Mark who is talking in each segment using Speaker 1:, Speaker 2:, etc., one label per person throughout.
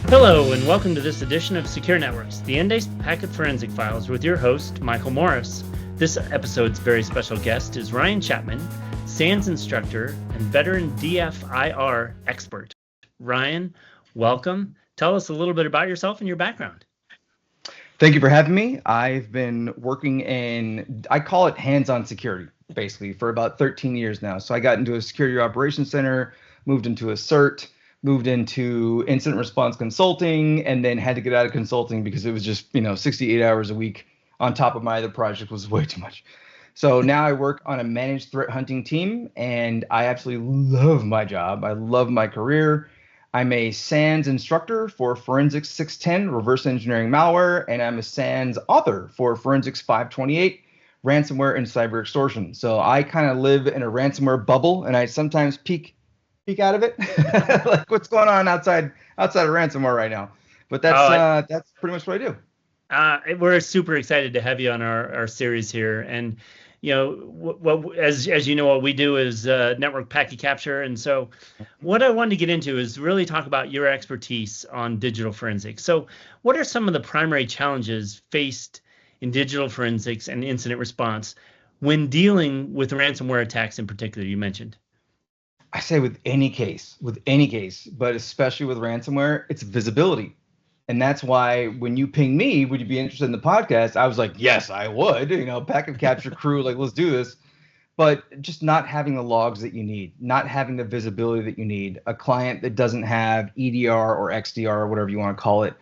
Speaker 1: Hello, and welcome to this edition of Secure Networks, the Endace Packet Forensic Files, with your host, Michael Morris. This episode's very special guest is Ryan Chapman, SANS instructor and veteran DFIR expert. Ryan, welcome. Tell us a little bit about yourself and your background.
Speaker 2: Thank you for having me. I've been working in, I call it hands-on security, basically, for about 13 years now. So I got into a security operations center, moved into a CERT, moved into incident response consulting, and then had to get out of consulting because it was just, 68 hours a week on top of my other project was way too much. So now I work on a managed threat hunting team, and I absolutely love my job. I love my career. I'm a SANS instructor for Forensics 610, reverse engineering malware, and I'm a SANS author for Forensics 528, ransomware and cyber extortion. So I kind of live in a ransomware bubble, and I sometimes peek out of it, like what's going on outside of ransomware right now. But that's pretty much what I
Speaker 1: do. We're super excited to have you on our series here, and as you know, what we do is network packet capture, and so what I wanted to get into is really talk about your expertise on digital forensics. So, what are some of the primary challenges faced in digital forensics and incident response when dealing with ransomware attacks in particular? You mentioned.
Speaker 2: I say with any case, but especially with ransomware, it's visibility. And that's why when you ping me, would you be interested in the podcast? I was like, yes, I would, packet capture crew, like, let's do this. But just not having the logs that you need, not having the visibility that you need, a client that doesn't have EDR or XDR or whatever you want to call it.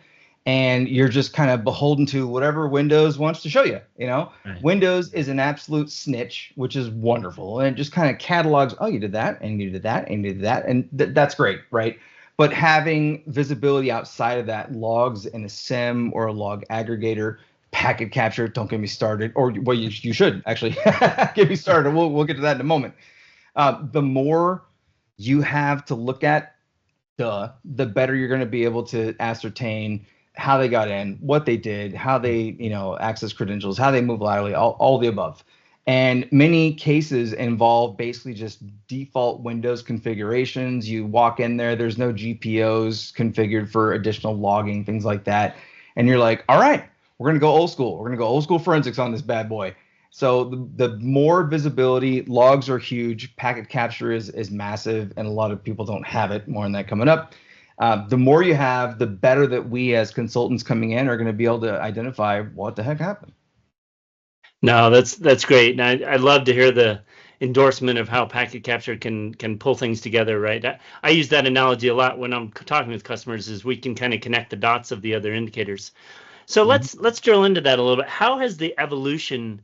Speaker 2: And you're just kind of beholden to whatever Windows wants to show you, Right. Windows is an absolute snitch, which is wonderful. And it just kind of catalogs, oh, you did that, and you did that, and you did that. And that's great, right? But having visibility outside of that, logs in a SIM or a log aggregator, packet capture, don't get me started. Or, well, you should actually get me started. We'll get to that in a moment. The more you have to look at, the better you're going to be able to ascertain how they got in, what they did, how they, access credentials, how they move laterally, all the above. And many cases involve basically just default Windows configurations. You walk in there, there's no GPOs configured for additional logging, things like that. And you're like, all right, we're going to go old school. We're going to go old school forensics on this bad boy. So the more visibility, logs are huge. Packet capture is massive, and a lot of people don't have it. More on that coming up. The more you have, the better that we as consultants coming in are going to be able to identify what the heck happened.
Speaker 1: No, that's great. And I love to hear the endorsement of how packet capture can pull things together, right? I use that analogy a lot when I'm talking with customers, is we can kind of connect the dots of the other indicators. So let's drill into that a little bit. How has the evolution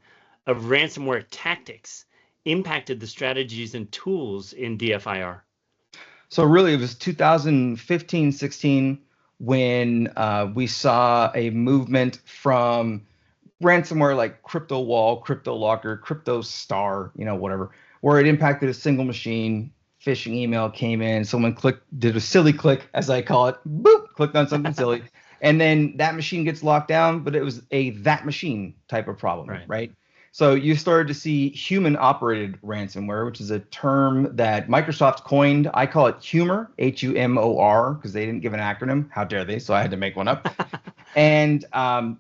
Speaker 1: of ransomware tactics impacted the strategies and tools in DFIR?
Speaker 2: So really, it was 2015, 16 when we saw a movement from ransomware like Crypto Wall, Crypto Locker, Crypto Star, whatever, where it impacted a single machine. Phishing email came in, someone did a silly click, as I call it, boop, clicked on something silly, and then that machine gets locked down, but it was that machine type of problem, right? So you started to see human-operated ransomware, which is a term that Microsoft coined. I call it HUMOR, HUMOR, because they didn't give an acronym. How dare they? So I had to make one up. And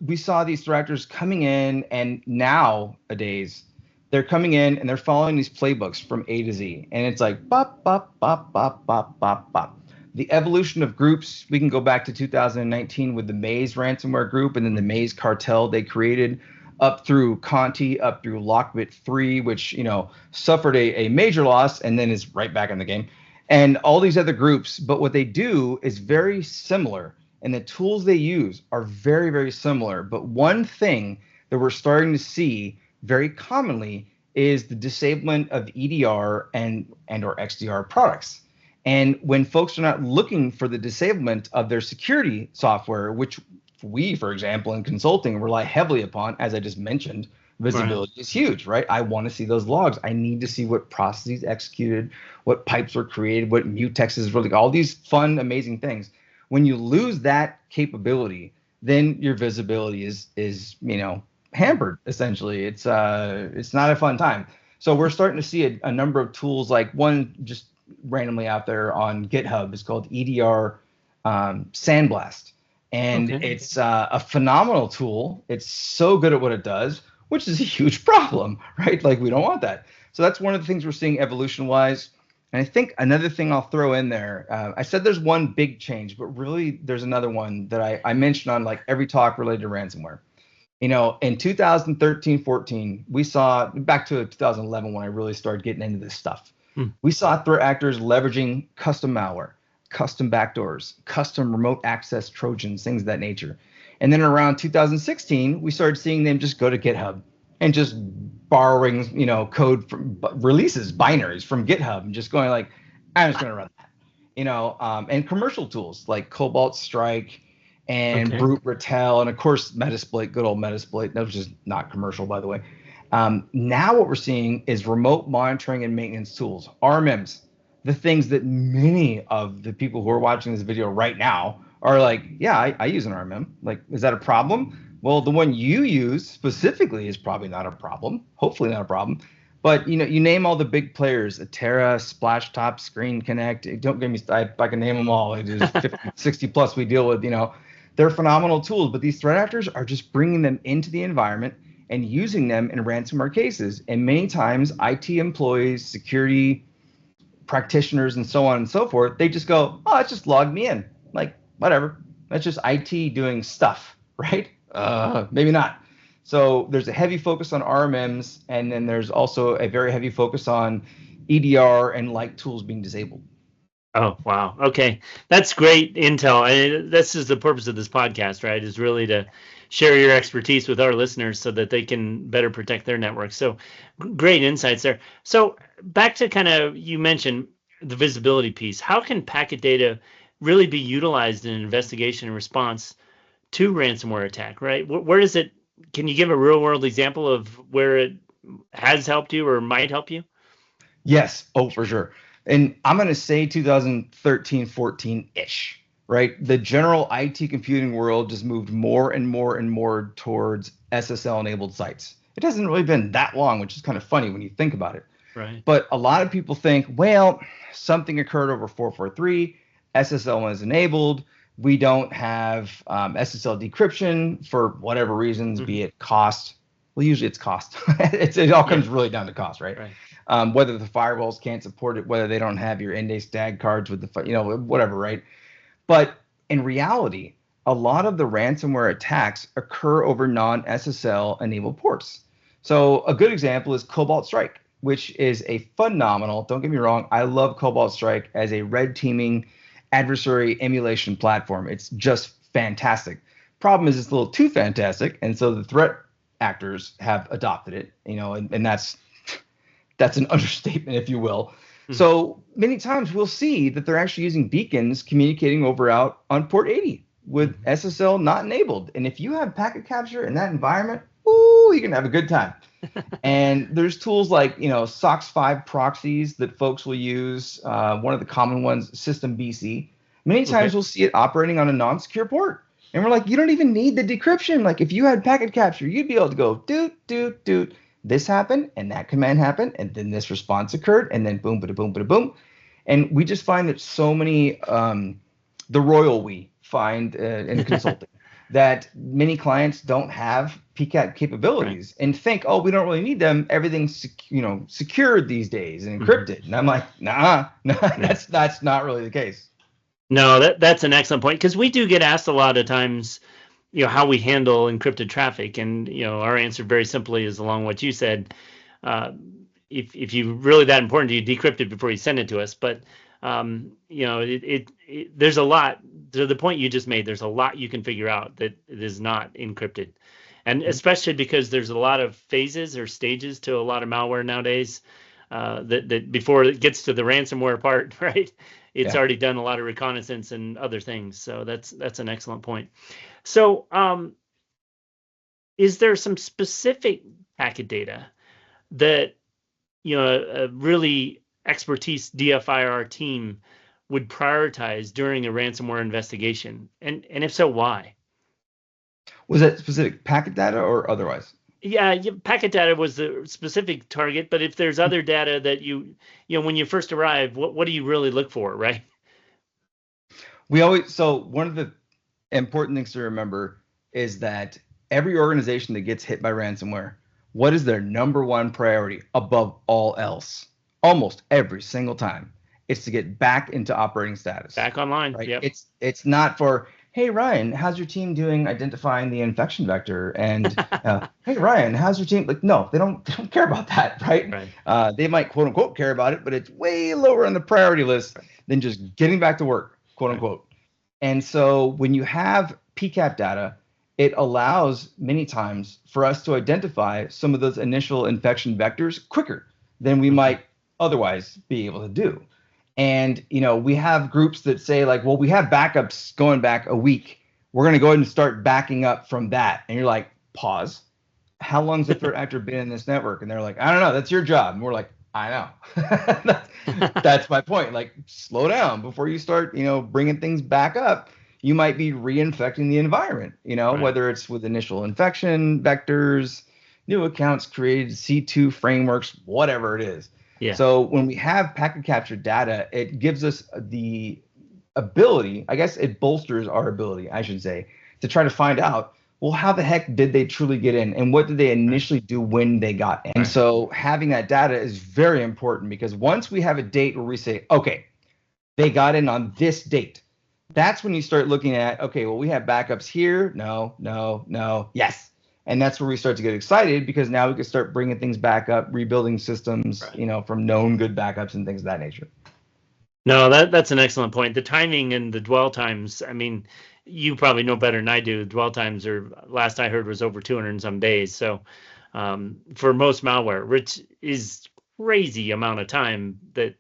Speaker 2: we saw these threat actors coming in, and nowadays they're coming in and they're following these playbooks from A to Z. And it's like bop, bop, bop, bop, bop, bop, bop. The evolution of groups, we can go back to 2019 with the Maze ransomware group and then the Maze cartel they created, up through Conti, up through Lockbit 3, which, suffered a major loss and then is right back in the game, and all these other groups. But what they do is very similar, and the tools they use are very, very similar. But one thing that we're starting to see very commonly is the disablement of EDR and or XDR products. And when folks are not looking for the disablement of their security software, which we, for example, in consulting rely heavily upon, as I just mentioned, visibility is huge, right? I want to see those logs. I need to see what processes executed, what pipes were created, what mutexes really, all these fun, amazing things. When you lose that capability, then your visibility is hampered, essentially. It's not a fun time. So we're starting to see a number of tools, like one just randomly out there on GitHub is called EDR Sandblast. And
Speaker 1: Okay.
Speaker 2: it's a phenomenal tool. It's so good at what it does, which is a huge problem, right? Like we don't want that. So that's one of the things we're seeing evolution wise. And I think another thing I'll throw in there, I said there's one big change, but really there's another one that I mentioned on like every talk related to ransomware. In 2013, 14, we saw back to 2011 when I really started getting into this stuff.
Speaker 1: Hmm.
Speaker 2: We saw threat actors leveraging custom malware, custom backdoors, custom remote access Trojans, things of that nature. And then around 2016, we started seeing them just go to GitHub and just borrowing, code from releases, binaries from GitHub, and just going like, I'm just going to run that. And commercial tools like Cobalt Strike and
Speaker 1: Okay.
Speaker 2: Brute Ratel, and of course Metasploit, good old Metasploit. That was just not commercial, by the way. Now what we're seeing is remote monitoring and maintenance tools, RMMs, the things that many of the people who are watching this video right now are like, yeah, I use an RMM. Like, is that a problem? Well, the one you use specifically is probably not a problem. Hopefully not a problem. But you name all the big players: Atera, Splashtop, Screen Connect. Don't get me started. I can name them all. It is 50, 60 plus we deal with. They're phenomenal tools, but these threat actors are just bringing them into the environment and using them in ransomware cases. And many times, IT employees, security practitioners, and so on and so forth, they just go, oh, it's just logged me in. Like, whatever. That's just IT doing stuff, right? Maybe not. So there's a heavy focus on RMMs, and then there's also a very heavy focus on EDR and like tools being disabled.
Speaker 1: Oh, wow. Okay. That's great intel. This is the purpose of this podcast, right? Is really to share your expertise with our listeners so that they can better protect their network. So great insights there. So back to kind of, you mentioned the visibility piece. How can packet data really be utilized in investigation and response to ransomware attack, right? Where does it, can you give a real world example of where it has helped you or might help you?
Speaker 2: Yes. Oh, for sure. And I'm going to say 2013, 14-ish, right? The general IT computing world just moved more and more and more towards SSL-enabled sites. It hasn't really been that long, which is kind of funny when you think about it.
Speaker 1: Right.
Speaker 2: But a lot of people think, well, something occurred over 443, SSL was enabled. We don't have SSL decryption for whatever reasons, be it cost. Well, usually it's cost. It all comes really down to cost, right? Whether the firewalls can't support it, whether they don't have your Endace tag cards with the, whatever, right? But in reality, a lot of the ransomware attacks occur over non-SSL enabled ports. So a good example is Cobalt Strike, which is a phenomenal, don't get me wrong, I love Cobalt Strike as a red teaming adversary emulation platform. It's just fantastic. Problem is it's a little too fantastic, and so the threat actors have adopted it, and that's an understatement, if you will. So many times we'll see that they're actually using beacons communicating over out on port 80 with SSL not enabled. And if you have packet capture in that environment, ooh, you can have a good time. And there's tools like, SOC 5 proxies that folks will use. One of the common ones, System BC. Many times we'll see it operating on a non-secure port. And we're like, you don't even need the decryption. Like if you had packet capture, you'd be able to go doot. This happened and that command happened and then this response occurred and then boom, bada boom, bada boom. And we just find that so many, the royal we find in consulting, that many clients don't have PCAP capabilities and think, oh, we don't really need them. Everything's secured these days and encrypted. And I'm like, nah, that's not really the case.
Speaker 1: No, that's an excellent point, because we do get asked a lot of times, how we handle encrypted traffic, and our answer very simply is along what you said. If you really that important to you, decrypt it before you send it to us. But there's a lot to the point you just made. There's a lot you can figure out that it is not encrypted, and especially because there's a lot of phases or stages to a lot of malware nowadays. That before it gets to the ransomware part, right? It's already done a lot of reconnaissance and other things. So that's an excellent point. So is there some specific packet data that a really expertise DFIR team would prioritize during a ransomware investigation? And if so, why?
Speaker 2: Was that specific packet data or otherwise?
Speaker 1: Yeah, packet data was the specific target, but if there's other data that when you first arrive, what do you really look for, right?
Speaker 2: So one of the important things to remember is that every organization that gets hit by ransomware, what is their number one priority above all else? Almost every single time, it's to get back into operating status.
Speaker 1: Back online,
Speaker 2: right?
Speaker 1: yep.
Speaker 2: It's not for, hey Ryan, how's your team doing identifying the infection vector? And hey Ryan, how's your team? Like, no, they don't care about that, right? They might quote unquote care about it, but it's way lower on the priority list than just getting back to work, quote unquote. And so when you have PCAP data, it allows many times for us to identify some of those initial infection vectors quicker than we might otherwise be able to do. And, we have groups that say like, well, we have backups going back a week. We're going to go ahead and start backing up from that. And you're like, pause. How long's the threat actor been in this network? And they're like, I don't know. That's your job. And we're like, I know. That's my point. Like, slow down before you start, bringing things back up. You might be reinfecting the environment, whether it's with initial infection vectors, new accounts created, C2 frameworks, whatever it is.
Speaker 1: Yeah.
Speaker 2: So when we have packet capture data, it gives us the ability, I guess it bolsters our ability, I should say, to try to find out, well, how the heck did they truly get in? And what did they initially do when they got in? And so having that data is very important, because once we have a date where we say, okay, they got in on this date, that's when you start looking at, okay, well, we have backups here. No, yes. And that's where we start to get excited, because now we can start bringing things back up, rebuilding systems, from known good backups and things of that nature.
Speaker 1: No, that's an excellent point. The timing and the dwell times, I mean, you probably know better than I do. Dwell times are, last I heard, was over 200 and some days. So for most malware, which is crazy amount of time that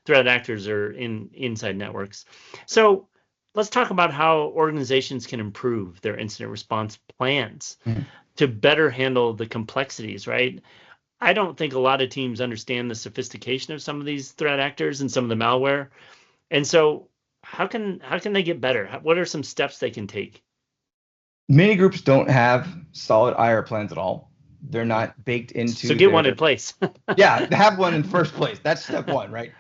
Speaker 1: threat actors are inside networks. So let's talk about how organizations can improve their incident response plans to better handle the complexities, right? I don't think a lot of teams understand the sophistication of some of these threat actors and some of the malware. And so how can they get better? What are some steps they can take?
Speaker 2: Many groups don't have solid IR plans at all. They're not baked into.
Speaker 1: So get one in place.
Speaker 2: Yeah, have one in the first place. That's step one, right?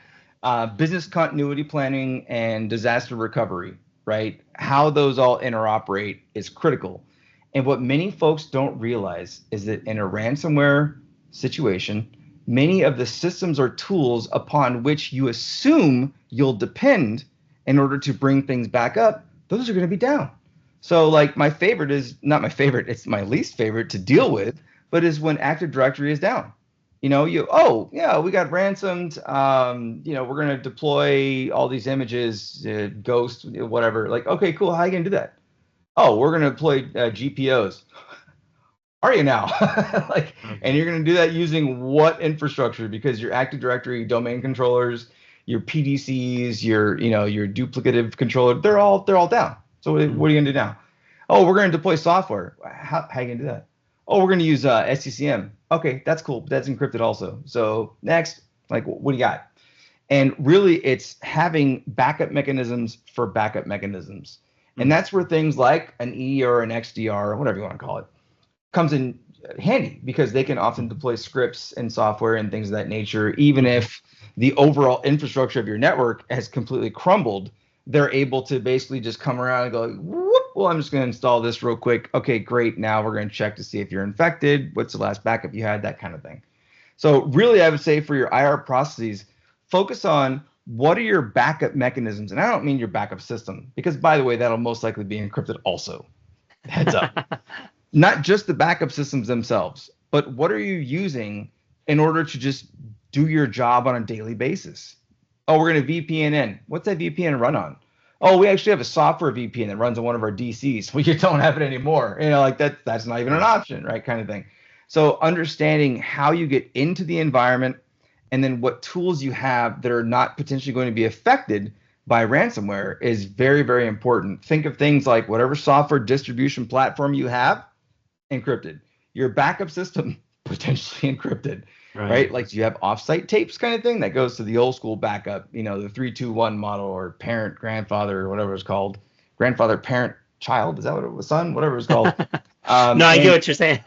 Speaker 2: Business continuity planning and disaster recovery, right? How those all interoperate is critical. And what many folks don't realize is that in a ransomware situation, many of the systems or tools upon which you assume you'll depend in order to bring things back up, those are going to be down. So like my favorite is not my favorite, it's my least favorite to deal with, but is when Active Directory is down. We got ransomed. We're going to deploy all these images, Ghost, whatever. Like, okay, cool. How are you going to do that? Oh, we're going to deploy GPOs. Are you now? And you're going to do that using what infrastructure? Because your Active Directory domain controllers, your PDCs, your duplicative controller, they're all down. So what are you going to do now? Oh, we're going to deploy software. How are you going to do that? Oh, we're going to use SCCM. Okay, that's cool, but that's encrypted also. So next, like, what do you got? And really, it's having backup mechanisms for backup mechanisms. And that's where things like an E or an XDR, or whatever you want to call it, comes in handy, because they can often deploy scripts and software and things of that nature. Even if the overall infrastructure of your network has completely crumbled, they're able to basically just come around and go, whoop, well, I'm just going to install this real quick. Okay, great. Now we're going to check to see if you're infected. What's the last backup you had? That kind of thing. So really, I would say for your IR processes, focus on what are your backup mechanisms. And I don't mean your backup system, because, by the way, that'll most likely be encrypted also. Heads up. Not just the backup systems themselves, but what are you using in order to just do your job on a daily basis? Oh, we're going to VPN in. What's that VPN run on? Oh, we actually have a software VPN that runs on one of our DCs. We don't have it anymore. That's not even an option, right? Kind of thing. So understanding how you get into the environment, and then what tools you have that are not potentially going to be affected by ransomware is very, very important. Think of things like whatever software distribution platform you have, encrypted. Your backup system, potentially encrypted, right? Like, do you have offsite tapes kind of thing that goes to the old school backup, the 3-2-1 model, or parent, grandfather, or whatever it's called. Grandfather, parent, child. Is that what it was? Son? Whatever it's called.
Speaker 1: No, I get what you're saying.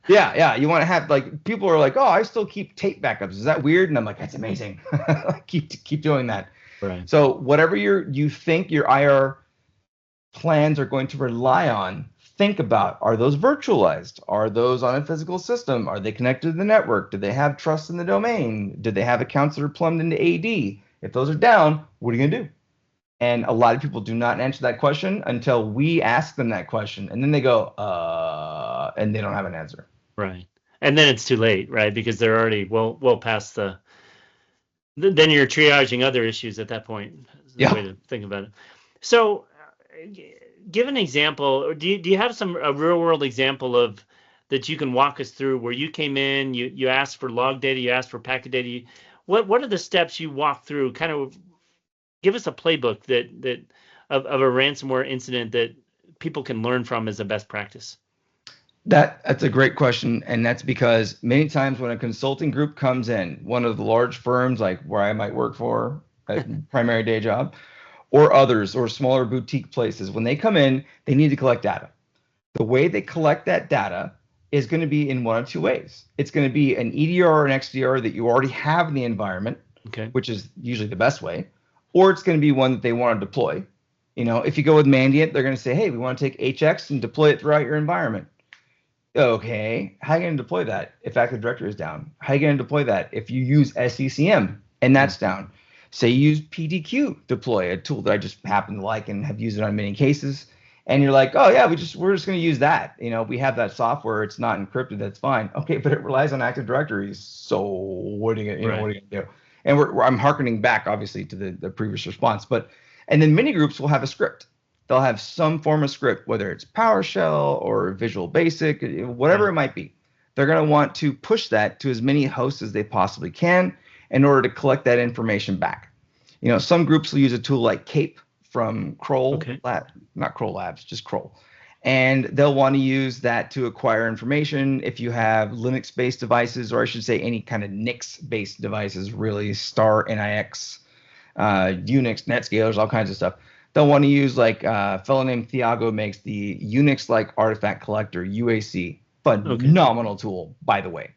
Speaker 2: Yeah. You want to have, like, people are like, oh, I still keep tape backups. Is that weird? And I'm like, that's amazing. keep doing that.
Speaker 1: Right.
Speaker 2: So whatever you think your IR plans are going to rely on, think about, are those virtualized? Are those on a physical system? Are they connected to the network? Do they have trust in the domain? Do they have accounts that are plumbed into AD? If those are down, what are you going to do? And a lot of people do not answer that question until we ask them that question. And then they go, and they don't have an answer.
Speaker 1: Right. And then it's too late, right? Because they're already well past then you're triaging other issues at that point. Is the way to think about it. So give an example, or do you have a real world example of that you can walk us through where you came in, you asked for log data, you asked for packet data. What are the steps you walk through? Kind of give us a playbook that of a ransomware incident that people can learn from as a best practice.
Speaker 2: That's a great question, and that's because many times when a consulting group comes in, one of the large firms like where I might work for, a primary day job, or others, or smaller boutique places, when they come in, they need to collect data. The way they collect that data is going to be in one of two ways. It's going to be an EDR or an XDR that you already have in the environment, which is usually the best way, or it's going to be one that they want to deploy. If you go with Mandiant, they're going to say, hey, we want to take HX and deploy it throughout your environment. Okay, how are you going to deploy that if Active Directory is down? How are you going to deploy that if you use SCCM and that's down? Say you use PDQ deploy, a tool that I just happen to like and have used it on many cases, and you're like, oh yeah, we're just going to use that. We have that software, it's not encrypted, that's fine. Okay, but it relies on Active Directories, so what are you going to do? And I'm hearkening back obviously to the previous response, and then many groups will have a script. They'll have some form of script, whether it's PowerShell or Visual Basic, whatever it might be. They're going to want to push that to as many hosts as they possibly can in order to collect that information back. Some groups will use a tool like Cape from Kroll, not Kroll Labs, just Kroll. And they'll want to use that to acquire information. If you have Linux-based devices, or I should say any kind of Nix-based devices, really, Star, NIX, Unix, NetScalers, all kinds of stuff. They'll want to use, like a fellow named Thiago makes the Unix-like artifact collector, UAC. Phenomenal tool, by the way.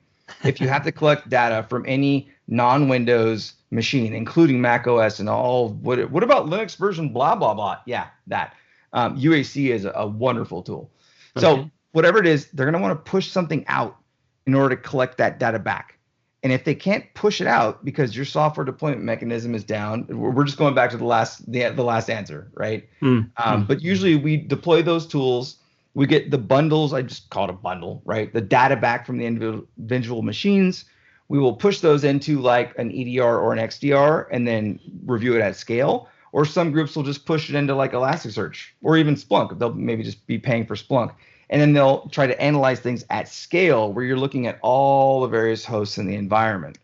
Speaker 2: If you have to collect data from any non-Windows machine, including Mac OS and all, what about Linux version blah, blah, blah? Yeah, that. UAC is a wonderful tool. So whatever it is, they're going to want to push something out in order to collect that data back. And if they can't push it out because your software deployment mechanism is down, we're just going back to the last answer, right? But usually we deploy those tools. We get the bundles. I just call it a bundle, right? The data back from the individual machines. We will push those into like an EDR or an XDR and then review it at scale. Or some groups will just push it into like Elasticsearch or even Splunk. They'll maybe just be paying for Splunk. And then they'll try to analyze things at scale where you're looking at all the various hosts in the environment.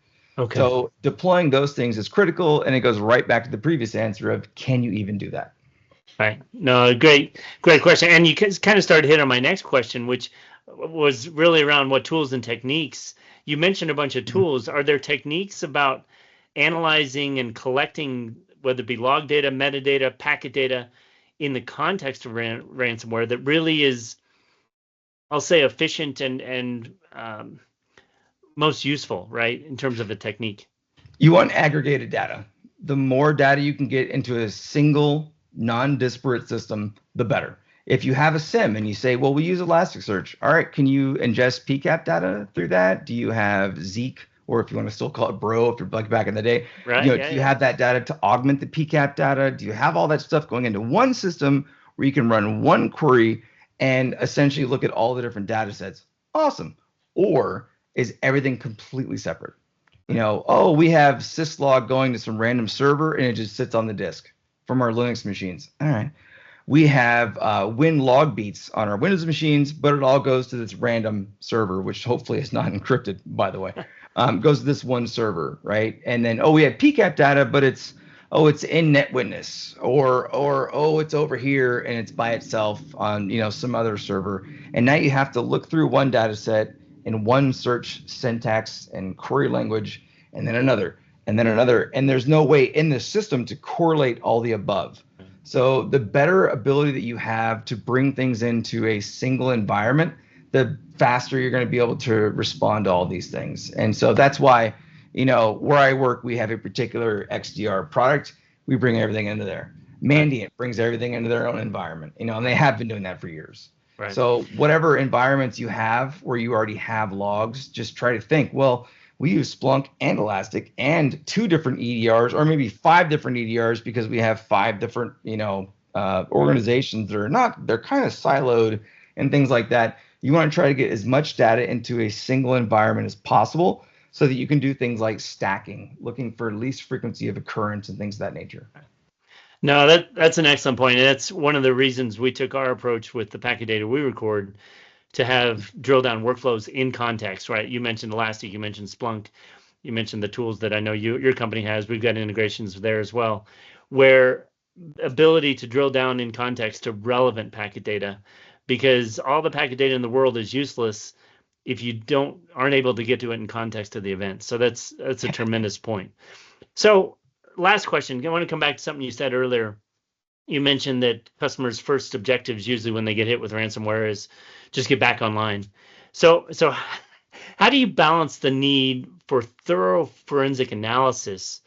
Speaker 2: So deploying those things is critical, and it goes right back to the previous answer of, can you even do that?
Speaker 1: Right. No, great question. And you kind of started hitting on my next question, which was really around what tools and techniques. You mentioned a bunch of tools. Are there techniques about analyzing and collecting, whether it be log data, metadata, packet data, in the context of ransomware that really is, I'll say, efficient and most useful, right, in terms of a technique?
Speaker 2: You want aggregated data. The more data you can get into a single non-disparate system, the better. If you have a SIM and you say, well, we use Elasticsearch. All right, can you ingest PCAP data through that? Do you have Zeek, or if you want to still call it Bro, if you're like back in the day, do you have that data to augment the PCAP data? Do you have all that stuff going into one system where you can run one query and essentially look at all the different data sets? Awesome. Or is everything completely separate? We have syslog going to some random server and it just sits on the disk from our Linux machines. All right. We have win log beats on our Windows machines, but it all goes to this random server, which hopefully is not encrypted, by the way. Goes to this one server, right? And then, we have PCAP data, but it's in NetWitness, or it's over here and it's by itself on some other server. And now you have to look through one data set in one search syntax and query language, and then another, and then another. And there's no way in the system to correlate all the above. So the better ability that you have to bring things into a single environment, the faster you're going to be able to respond to all these things. And so that's why, where I work, we have a particular XDR product. We bring everything into there. Mandiant brings everything into their own environment, and they have been doing that for years.
Speaker 1: Right.
Speaker 2: So whatever environments you have where you already have logs, just try to think, well, we use Splunk and Elastic and 2 different EDRs, or maybe 5 different EDRs, because we have 5 different, organizations that are not, they're kind of siloed and things like that. You want to try to get as much data into a single environment as possible so that you can do things like stacking, looking for least frequency of occurrence and things of that nature.
Speaker 1: No, that's an excellent point. And that's one of the reasons we took our approach with the packet data we record to have drill down workflows in context, right? You mentioned Elastic, you mentioned Splunk, you mentioned the tools that I know your company has. We've got integrations there as well, where ability to drill down in context to relevant packet data, because all the packet data in the world is useless if you aren't able to get to it in context of the event. So that's a tremendous point. So last question, I want to come back to something you said earlier. You mentioned that customers' first objectives usually when they get hit with ransomware is just get back online. So how do you balance the need for thorough forensic analysis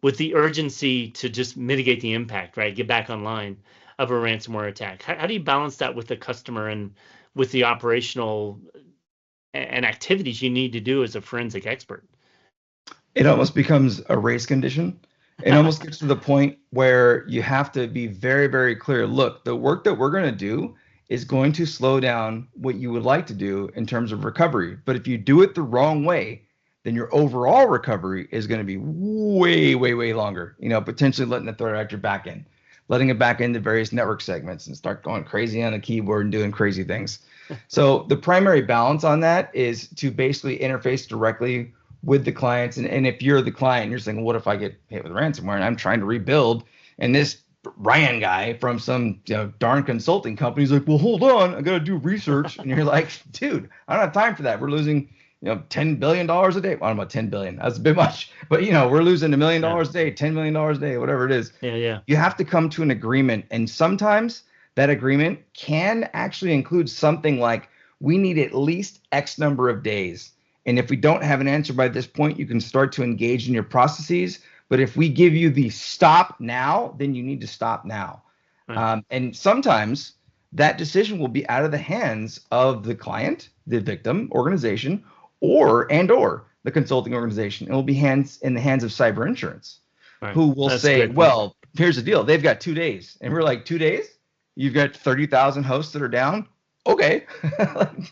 Speaker 1: with the urgency to just mitigate the impact, right? Get back online of a ransomware attack. How do you balance that with the customer and with the operational and activities you need to do as a forensic expert?
Speaker 2: It almost becomes a race condition. It almost gets to the point where you have to be very, very clear. Look, the work that we're going to do is going to slow down what you would like to do in terms of recovery. But if you do it the wrong way, then your overall recovery is going to be way, way, way longer. Potentially letting the threat actor back in, letting it back into various network segments and start going crazy on the keyboard and doing crazy things. So the primary balance on that is to basically interface directly with the clients. And if you're the client, you're saying, well, what if I get hit with ransomware and I'm trying to rebuild, and this Ryan guy from some darn consulting company is like, well, hold on, I got to do research. And you're like, dude, I don't have time for that. We're losing $10 billion a day. Well, I don't know about 10 billion. That's a bit much. But, we're losing $1 million a day, $10 million a day, whatever it is.
Speaker 1: Yeah.
Speaker 2: You have to come to an agreement. And sometimes that agreement can actually include something like, we need at least X number of days. And if we don't have an answer by this point, you can start to engage in your processes. But if we give you the stop now, then you need to stop now. Right. And sometimes that decision will be out of the hands of the client, the victim organization, or the consulting organization. It will be in the hands of cyber insurance, right, who will say, well, here's the deal. They've got 2 days. And we're like, 2 days? You've got 30,000 hosts that are down? Okay,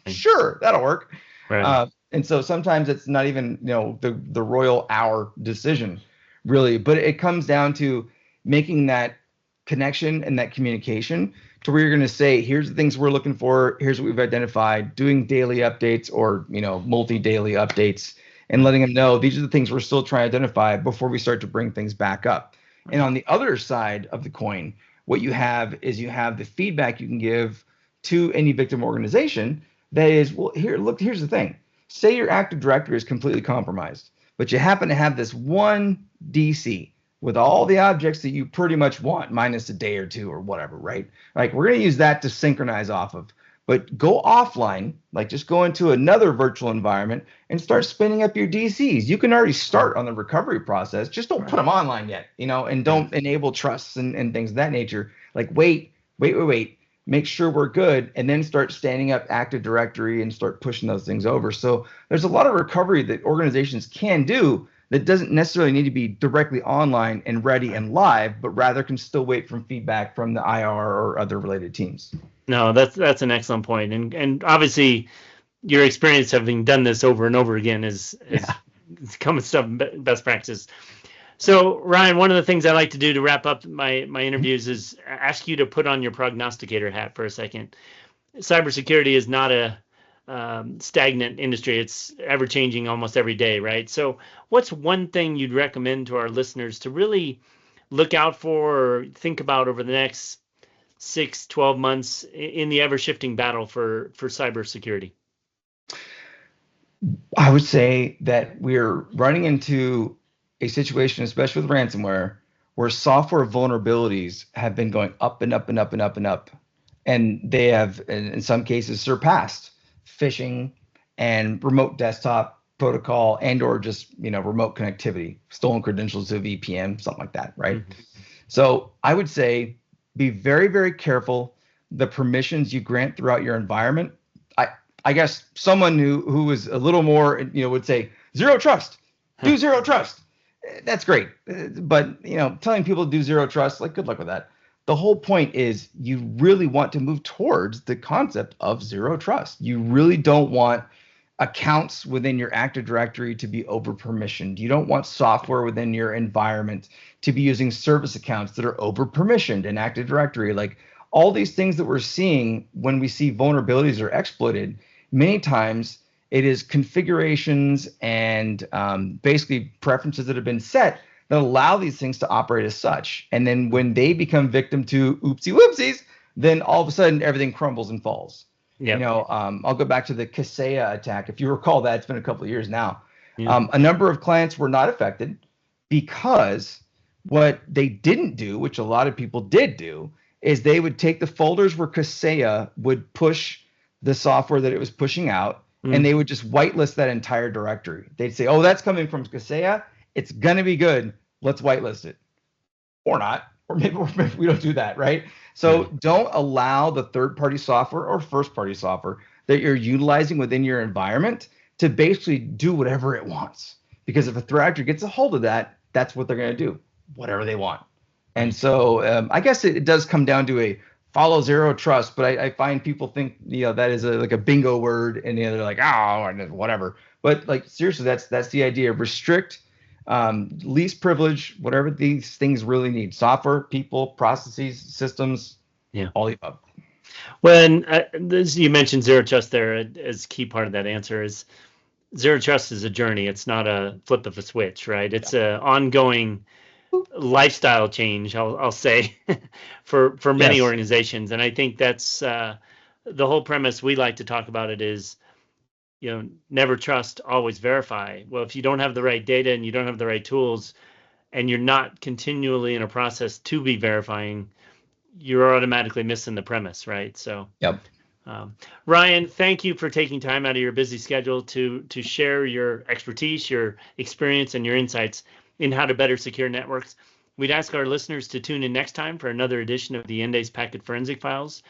Speaker 2: sure, that'll work. Right. And so sometimes it's not even, the royal hour decision, really, but it comes down to making that connection and that communication to where you're going to say, here's the things we're looking for, here's what we've identified, doing daily updates or, multi-daily updates, and letting them know these are the things we're still trying to identify before we start to bring things back up. And on the other side of the coin, what you have is you have the feedback you can give to any victim organization that is, well, here's the thing. Say your Active Directory is completely compromised, but you happen to have this one DC with all the objects that you pretty much want, minus a day or two or whatever, right? Like, we're going to use that to synchronize off of. But go offline, like just go into another virtual environment and start spinning up your DCs. You can already start on the recovery process. Just don't put them online yet, and don't enable trusts and things of that nature. Like, wait. Make sure we're good, and then start standing up Active Directory and start pushing those things over. So there's a lot of recovery that organizations can do that doesn't necessarily need to be directly online and ready and live, but rather can still wait for feedback from the IR or other related teams.
Speaker 1: No, that's an excellent point. And obviously your experience having done this over and over again is common stuff, best practice. So Ryan, one of the things I like to do to wrap up my interviews is ask you to put on your prognosticator hat for a second. Cybersecurity is not a stagnant industry. It's ever changing almost every day, right? So what's one thing you'd recommend to our listeners to really look out for or think about over the next 6-12 months in the ever-shifting battle for cybersecurity?
Speaker 2: I would say that we're running into a situation, especially with ransomware, where software vulnerabilities have been going up and up and up and up and up. And they have, in some cases, surpassed phishing and remote desktop protocol and or just, remote connectivity, stolen credentials to VPN, something like that, right? Mm-hmm. So I would say be very, very careful the permissions you grant throughout your environment. I guess someone who is a little more, would say zero trust, do zero trust. That's great. But, telling people to do zero trust, like, good luck with that. The whole point is you really want to move towards the concept of zero trust. You really don't want accounts within your Active Directory to be over permissioned. You don't want software within your environment to be using service accounts that are over permissioned in Active Directory. Like all these things that we're seeing when we see vulnerabilities are exploited, many times it is configurations and basically preferences that have been set that allow these things to operate as such. And then when they become victim to oopsie whoopsies, then all of a sudden everything crumbles and falls.
Speaker 1: Yeah.
Speaker 2: I'll go back to the Kaseya attack. If you recall that, it's been a couple of years now.
Speaker 1: Yeah.
Speaker 2: A number of clients were not affected because what they didn't do, which a lot of people did do, is they would take the folders where Kaseya would push the software that it was pushing out, and they would just whitelist that entire directory. They'd say, oh, that's coming from Kaseya. It's going to be good. Let's whitelist it. Or not. Or maybe we don't do that, right? So don't allow the third-party software or first-party software that you're utilizing within your environment to basically do whatever it wants. Because if a threat actor gets a hold of that, that's what they're going to do, whatever they want. And so I guess it does come down to a follow zero trust, but I find people think that is like a bingo word, and they're like, oh, whatever. But like seriously, that's the idea. Restrict, least privilege, whatever these things really need: software, people, processes, systems, all the above.
Speaker 1: When you mentioned zero trust there as key part of that answer is zero trust is a journey. It's not a flip of a switch, right? It's an ongoing lifestyle change, I'll say, for many organizations. And I think that's the whole premise we like to talk about it is, never trust, always verify. Well, if you don't have the right data and you don't have the right tools and you're not continually in a process to be verifying, you're automatically missing the premise, right? So, Ryan, thank you for taking time out of your busy schedule to share your expertise, your experience, and your insights in how to better secure networks. We'd ask our listeners to tune in next time for another edition of the Endace Packet Forensic Files.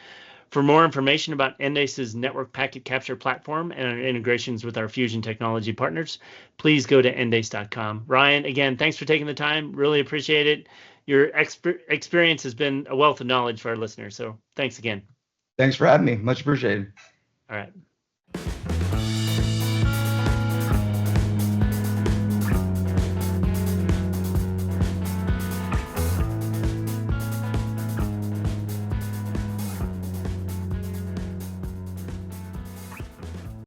Speaker 1: For more information about Endace's network packet capture platform and our integrations with our Fusion technology partners, please go to endace.com. Ryan, again, thanks for taking the time. Really appreciate it. Your experience has been a wealth of knowledge for our listeners. So thanks again.
Speaker 2: Thanks for having me. Much appreciated.
Speaker 1: All right.